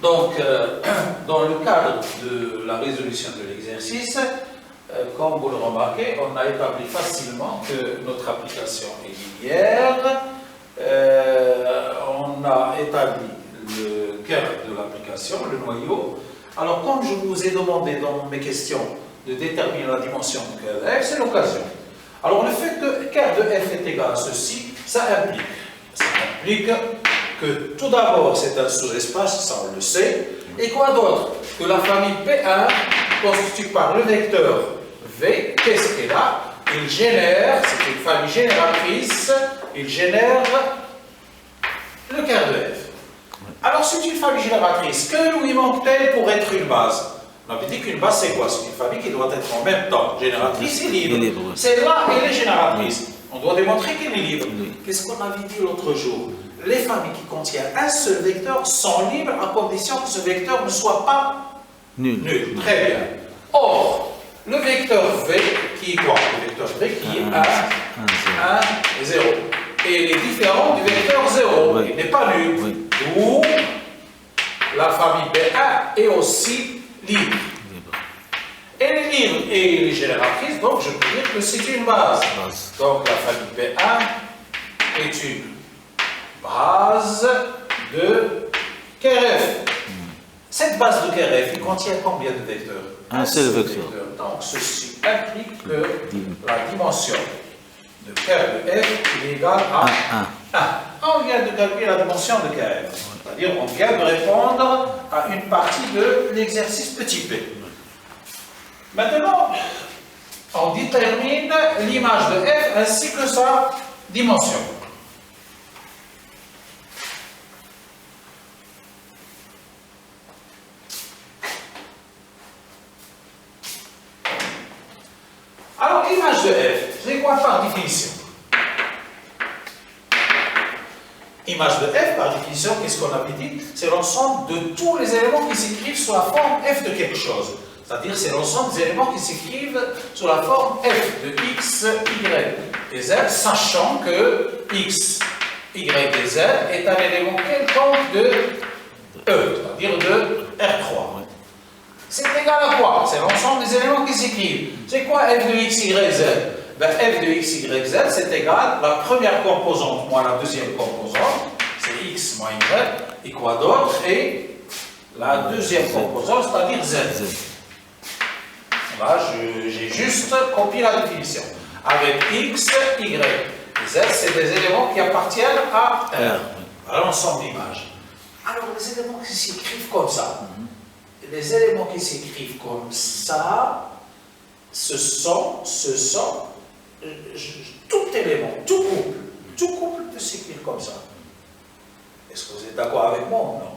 Donc, dans le cadre de la résolution de l'exercice, comme vous le remarquez, on a établi facilement que notre application est linéaire. On a établi le cœur de l'application, le noyau. Alors, comme je vous ai demandé dans mes questions de déterminer la dimension de cœur de f, c'est l'occasion. Alors, le fait que cœur de f est égal à ceci, ça implique que tout d'abord, c'est un sous-espace, ça on le sait, et quoi d'autre? Que la famille P1, constituée par le vecteur V, qu'est-ce qu'elle a? Il génère, c'est une famille génératrice, il génère le cœur de f. Alors, c'est une famille génératrice. Que lui manque-t-elle pour être une base? On avait dit qu'une base, c'est quoi? C'est une famille qui doit être en même temps génératrice et libre. Celle-là, elle est génératrice. On doit démontrer qu'elle est libre. Qu'est-ce qu'on avait dit l'autre jour? Les familles qui contiennent un seul vecteur sont libres à condition que ce vecteur ne soit pas nul. Très bien. Or, le vecteur V, qui est quoi? Le vecteur V qui est 1, 0. Et il est différent du vecteur 0. Il n'est pas nul. D'où la famille B1 est aussi libre. Elle est libre et elle est génératrice, donc je peux dire que c'est une base. Donc la famille B1 est une base de KRF. Cette base de KRF, il contient combien de vecteurs? Un seul vecteur. Donc ceci implique que la dimension de cœur de f est égale à 1. On vient de calculer la dimension de KF. C'est-à-dire on vient de répondre à une partie de l'exercice petit p. Maintenant, on détermine l'image de f ainsi que sa dimension. Alors, l'image de f, c'est quoi par définition? Image de f, par définition, qu'est-ce qu'on avait dit? C'est l'ensemble de tous les éléments qui s'écrivent sous la forme f de quelque chose. C'est-à-dire, c'est l'ensemble des éléments qui s'écrivent sous la forme f de x, y et z, sachant que x, y et z est un élément quelconque de E, c'est-à-dire de R3. C'est égal à quoi? C'est l'ensemble des éléments qui s'écrivent. C'est quoi f de x, y, z? Ben, f de x, y, z, c'est égal à la première composante moins la deuxième composante, c'est x moins y, et quoi d'autre? Et la deuxième composante, c'est-à-dire z. Là, j'ai juste copié la définition. Avec x, y et z, c'est des éléments qui appartiennent à R, à l'ensemble d'images. Alors, les éléments qui s'écrivent comme ça, les éléments qui s'écrivent comme ça, ce sont tout élément, tout couple peut s'écrire comme ça. Est-ce que vous êtes d'accord avec moi ou non?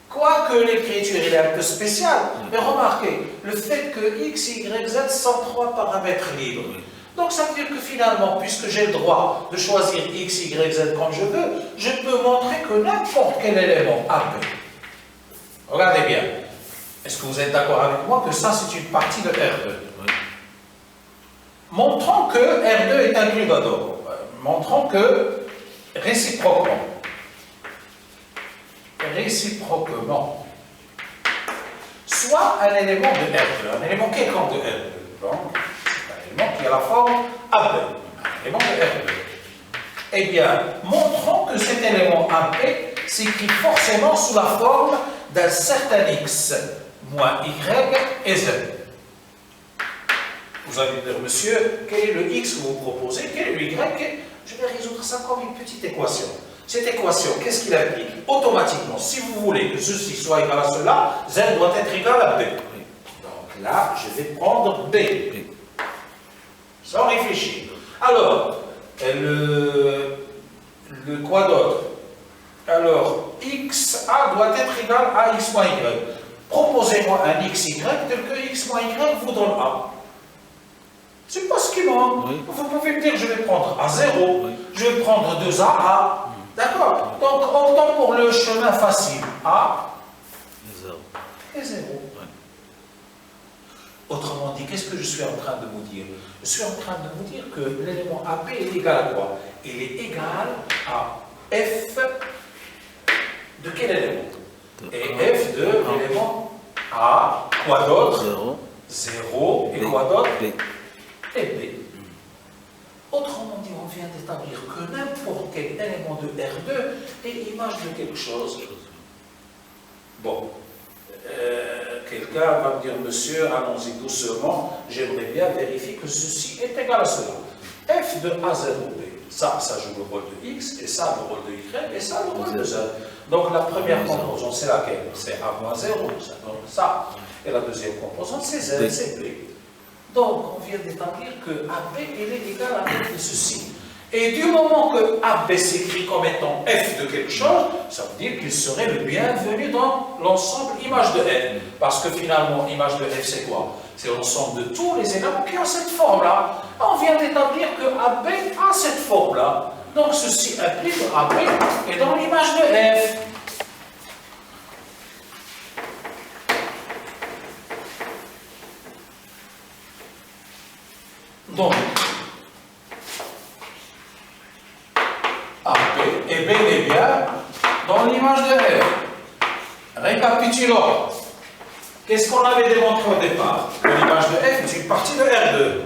Quoique l'écriture est un peu spéciale, mais remarquez, le fait que x, y, z sont trois paramètres libres. Donc ça veut dire que finalement, puisque j'ai le droit de choisir x, y, z comme je veux, je peux montrer que n'importe quel élément AB. Regardez bien. Est-ce que vous êtes d'accord avec moi que ça c'est une partie de R2? Montrons que R2 est inclus d'abord. Montrons que réciproquement, soit un élément de R2, un élément quelconque de R2. Donc, c'est un élément qui a la forme AB, un élément de R2. Eh bien, montrons que cet élément AB s'écrit forcément sous la forme d'un certain X, moins Y et Z. Vous allez me dire, monsieur, quel est le X que vous proposez? Quel est le Y? Je vais résoudre ça comme une petite équation. Cette équation, qu'est-ce qu'il implique? Automatiquement, si vous voulez que ceci soit égal à cela, Z doit être égal à B. Donc là, je vais prendre B. Sans réfléchir. Alors, le quoi d'autre? Alors, XA doit être égal à X moins Y. Proposez-moi un XY tel que X moins Y vous donne A. C'est pas ce qui manque. Oui. Vous pouvez me dire, je vais prendre A0, oui. Je vais prendre 2A, A. D'accord? Donc, optons pour le chemin facile. A et 0. Oui. Autrement dit, qu'est-ce que je suis en train de vous dire? Je suis en train de vous dire que l'élément AB est égal à quoi? Il est égal à F de quel élément? Et élément de R2 est image de quelque chose. Bon. Quelqu'un va me dire, monsieur, allons-y doucement, j'aimerais bien vérifier que ceci est égal à cela. F de A, Z, B. Ça joue le rôle de X, et ça le rôle de Y, et ça le rôle de Z. Donc la première composante, c'est laquelle? C'est A moins 0, ça donne ça. Et la deuxième composante, c'est Z, c'est B. Donc on vient d'établir que AB est égal à F de ceci. Et du moment que AB s'écrit comme étant F de quelque chose, ça veut dire qu'il serait le bienvenu dans l'ensemble image de F. Parce que finalement, image de F, c'est quoi? C'est l'ensemble de tous les éléments qui ont cette forme-là. On vient d'établir que AB a cette forme-là. Donc ceci implique que AB est dans l'image de F. Donc, AB est bel et bien dans l'image de F. Récapitulons. Qu'est-ce qu'on avait démontré au départ? Que l'image de F est une partie de R2.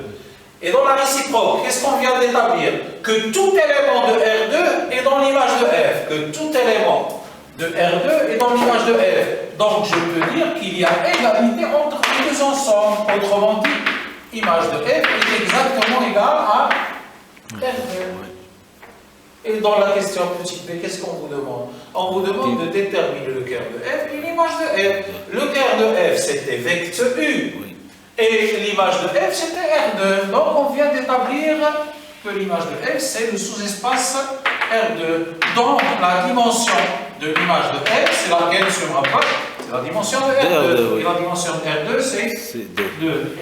Et dans la réciproque, qu'est-ce qu'on vient d'établir? Que tout élément de R2 est dans l'image de F. Que tout élément de R2 est dans l'image de F. Donc, je peux dire qu'il y a égalité entre les deux ensembles. Autrement dit, image de F est exactement égale à R2. Et dans la question petit p, qu'est-ce qu'on vous demande? On vous demande de déterminer le cœur de F et l'image de F. Le cœur de F, c'était vecteur U. Et l'image de F, c'était R2. Donc, on vient d'établir que l'image de F, c'est le sous-espace R2. Donc, la dimension de l'image de F, c'est laquelle sur un rapport? C'est la dimension de R2. Et la dimension de R2, c'est 2.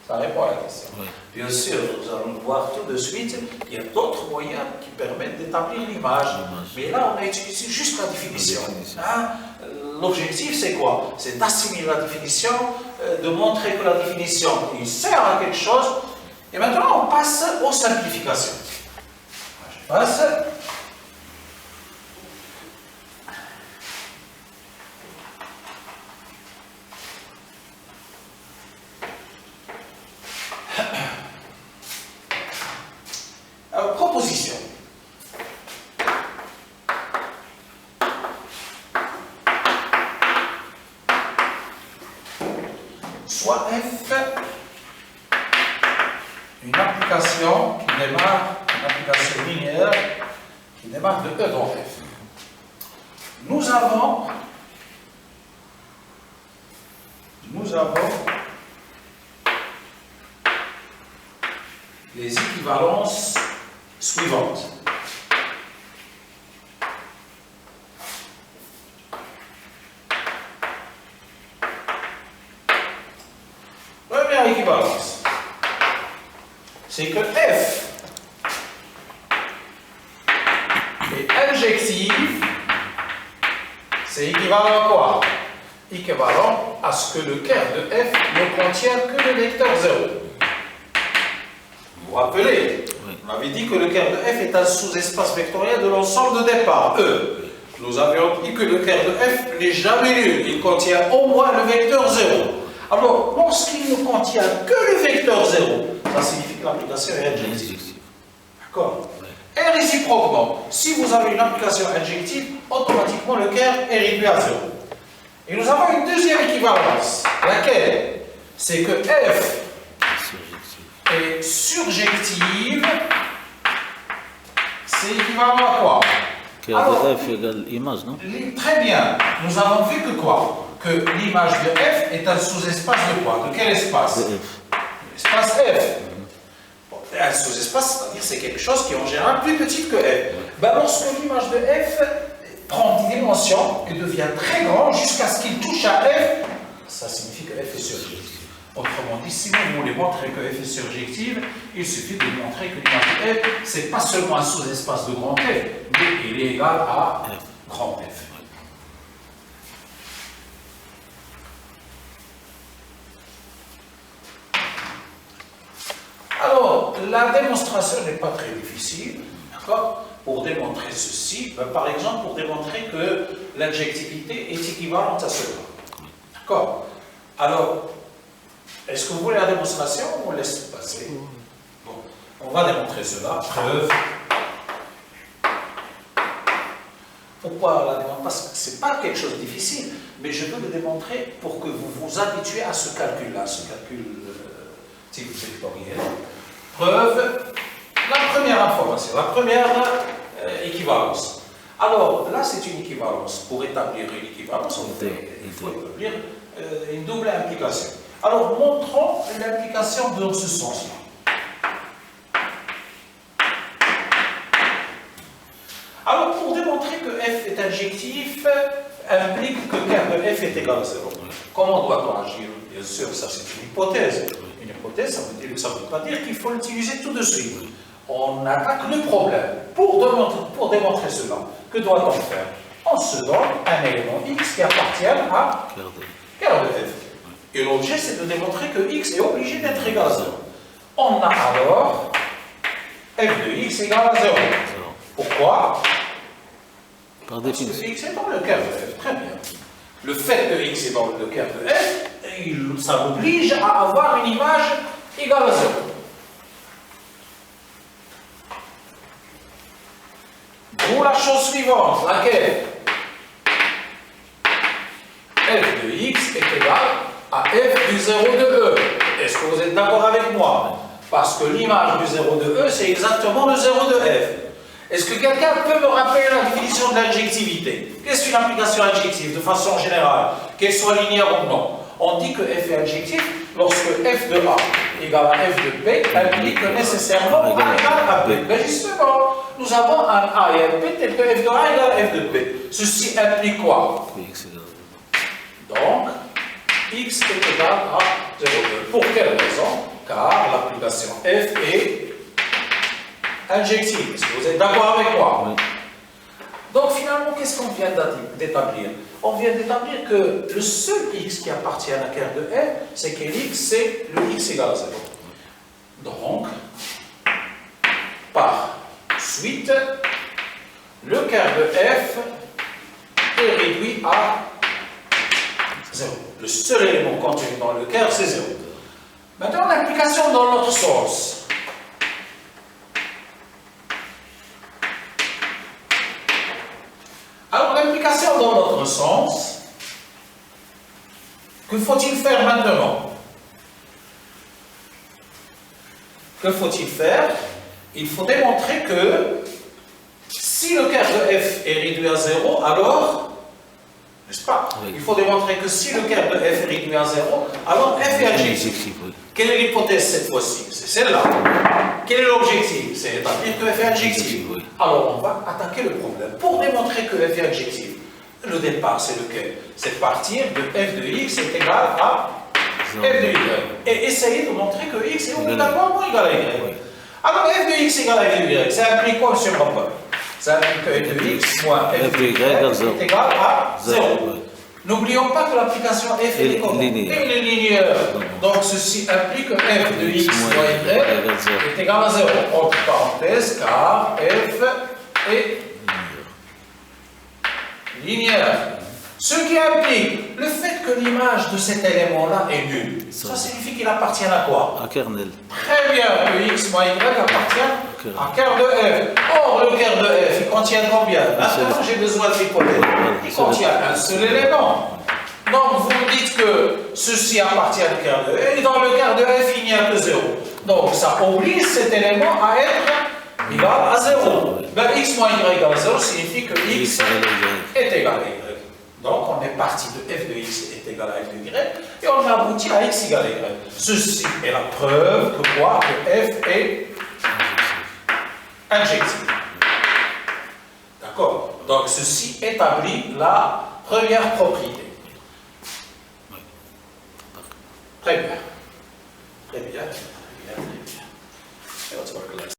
Ça répond à la question. Oui. Bien sûr, nous allons voir tout de suite, il y a d'autres moyens qui permettent d'établir l'image. Mais là, on a utilisé juste la définition. Hein? L'objectif, c'est quoi? C'est d'assimiler la définition, de montrer que la définition il sert à quelque chose. Et maintenant, on passe aux simplifications. Je passe. Proposition. Soit F, une application qui démarre, une application linéaire qui démarre de E dans F. Nous avons les équivalences suivantes. Première équivalence, c'est que F est injective, c'est équivalent à quoi? Équivalent à ce que le cœur de F ne contient que le vecteur 0. Vous vous rappelez? On avait dit que le cœur de F est un sous-espace vectoriel de l'ensemble de départ, E. Nous avions dit que le cœur de F n'est jamais nul, il contient au moins le vecteur 0. Alors, lorsqu'il ne contient que le vecteur 0, ça signifie que l'application est injective. D'accord? Et réciproquement, si vous avez une application injective, automatiquement le cœur est réduit à 0. Et nous avons une deuxième équivalence, laquelle? C'est que F est surjective, c'est équivalent à quoi? Alors, F égale image, non? Très bien. Nous avons vu que quoi? Que l'image de F est un sous-espace de quoi? De quel espace? De F. L'espace F. Bon, un sous-espace, c'est-à-dire c'est quelque chose qui est en général plus petit que F. Ben, lorsque l'image de F prend des dimensions et devient très grande jusqu'à ce qu'il touche à F, ça signifie que F est surjective. Autrement dit, si vous voulez montrer que F est surjective, il suffit de montrer que l'image de F, ce n'est pas seulement un sous-espace de grand F, mais il est égal à grand F. Alors, la démonstration n'est pas très difficile, d'accord? Pour démontrer ceci, ben, par exemple, pour démontrer que l'injectivité est équivalente à cela. D'accord? Alors, est-ce que vous voulez la démonstration ou on laisse passer? Bon, on va démontrer cela. Preuve. Pourquoi la demande? Parce que ce n'est pas quelque chose de difficile, mais je veux le démontrer pour que vous vous habituez à ce calcul-là, ce calcul type vectoriel. Preuve, la première information, la première équivalence. Alors, là, c'est une équivalence. Pour établir une équivalence, il faut établir une double implication. Alors, montrons l'implication dans ce sens-là. Alors, pour démontrer que f est injectif, implique que ker de f est égal à 0. Comment doit-on agir? Bien sûr, ça c'est une hypothèse. Une hypothèse, ça ne veut pas dire qu'il faut l'utiliser tout de suite. On attaque le problème. Pour démontrer cela, que doit-on faire? On se donne un élément x qui appartient à ker de f. Et l'objet, c'est de démontrer que x est obligé d'être égal à 0. On a alors f de x égale à 0. Pourquoi? Par Parce définition. que x est dans le ker de f. Très bien. Le fait que x est dans le ker de f, ça l'oblige à avoir une image égale à 0. D'où la chose suivante, laquelle f de x est égal à f du 0 de e. Est-ce que vous êtes d'accord avec moi? Parce que l'image du 0 de e, c'est exactement le 0 de f. Est-ce que quelqu'un peut me rappeler la définition de l'injectivité? Qu'est-ce qu'une application injective de façon générale, qu'elle soit linéaire ou non? On dit que f est injectif lorsque f de a égale à f de b implique nécessairement a égale à b. Mais justement, nous avons un a et un b tel que f de a égale à f de b. Ceci implique quoi? Donc, x est égal à 0,2. Pour quelle raison? Car l'application f est injective. Est-ce que vous êtes d'accord avec moi? Oui. Donc finalement, qu'est-ce qu'on vient d'établir? On vient d'établir que le seul x qui appartient à la ker de f, c'est que l'x, c'est le x égale à 0. Donc, par suite, le ker de f est réduit à 0. Le seul élément contenu dans le ker, c'est 0. Maintenant, l'application dans l'autre sens. Alors, l'implication dans l'autre sens, que faut-il faire maintenant? Que faut-il faire? Il faut démontrer que si le ker de f est réduit à 0, alors, n'est-ce pas? Oui. Il faut démontrer que si le ker de f est réduit à 0, alors f est injectif. Oui. Quelle est l'hypothèse cette fois-ci? C'est celle-là. Quel est l'objectif? C'est d'établir que f est injectif. Oui. Alors on va attaquer le problème. Pour démontrer que f est injectif, le départ c'est lequel? C'est partir de f de x est égal à f de y. Et essayer de montrer que x est obligatoirement égal à y. Oui. Alors f de x égale à f de y, ça implique quoi, monsieur Rapport? Ça implique que f de x moins f de y est égal à 0. N'oublions pas que l'application f est linéaire. Elle est linéaire. Donc ceci implique que f de x moins y est égal à 0. Entre parenthèses, car f est linéaire. Ce qui implique le fait que l'image de cet élément-là est nulle. Ça signifie qu'il appartient à quoi? À kernel. Très bien, que x moins y appartient à ker de f. Or, le ker de f, il contient combien? Maintenant, j'ai besoin de l'hypothèse. Il contient un seul élément. Donc, vous me dites que ceci appartient au ker de f, et dans le ker de f, il n'y a que 0. Donc, ça oblige cet élément à être égal à 0. Ben, x moins y égale à 0 signifie que x est égal à y. Donc, on est parti de f de x est égal à f de y, et on a abouti à x égale à y. Ceci est la preuve que quoi? Que f est injectif. D'accord? Donc, ceci établit la première propriété. Très bien. Très bien. Très bien. Très bien.